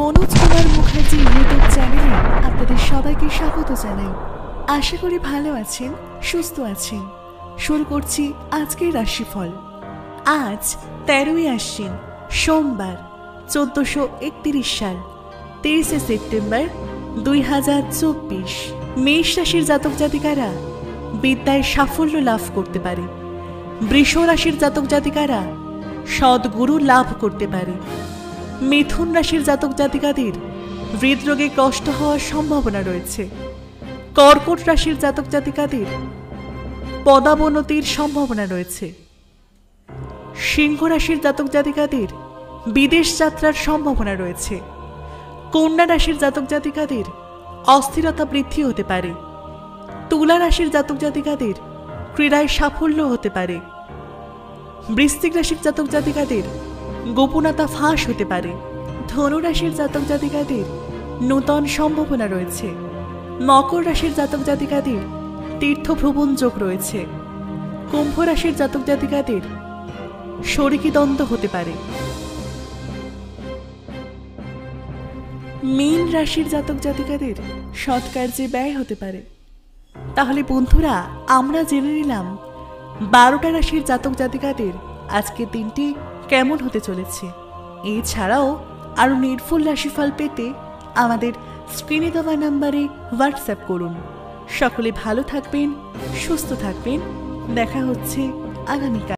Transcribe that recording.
Manoj Kumar Mukherjee YouTube চ্যানেলে আপনাদের সবাইকে স্বাগত জানাই। আশা করি ভালো আছেন, সুস্থ আছেন। শুরু করছি আজকের রাশিফল। আজ 13ই আশ্বিন, সোমবার, 1431 সাল, 23শে সেপ্টেম্বর 2024। মেষ রাশির জাতক জাতিকারা বিদ্যায় সাফল্য লাভ করতে পারে। বৃষ রাশির জাতক জাতিকারা সদ্গুরু লাভ করতে পারে। মিথুন রাশির জাতক জাতিকাদের হৃদরোগে কষ্ট হওয়ার সম্ভাবনা রয়েছে। কর্কট রাশির জাতক জাতিকাদের পদাবনতির সম্ভাবনা রয়েছে। সিংহ রাশির জাতক জাতিকাদের বিদেশ যাত্রার সম্ভাবনা রয়েছে। কন্যা রাশির জাতক জাতিকাদের অস্থিরতা বৃদ্ধি হতে পারে। তুলা রাশির জাতক জাতিকাদের ক্রীড়ায় সাফল্য হতে পারে। বৃশ্চিক রাশির জাতক জাতিকাদের গোপনতা ফাঁস হতে পারে। ধনু রাশির জাতক জাতিকাদের নূতন সম্ভাবনা রয়েছে। মকর রাশির জাতক জাতিকাদের তীর্থ ভ্রমণ যোগ রয়েছে। কুম্ভ রাশির জাতক জাতিকাদের শরিকি দ্বন্দ্ব হতে পারে। মীন রাশির জাতক জাতিকাদের সৎকার্যে ব্যয় হতে পারে। তাহলে বন্ধুরা, আমরা জেনে নিলাম 12টা রাশির জাতক জাতিকাদের আজকের দিনটি কেমন হতে চলেছে। এছাড়াও আরও নির্ভুল রাশিফল পেতে আমাদের স্ক্রিনে দেওয়া নাম্বারে হোয়াটসঅ্যাপ করুন। সকলে ভালো থাকবেন, সুস্থ থাকবেন। দেখা হচ্ছে আগামীকাল।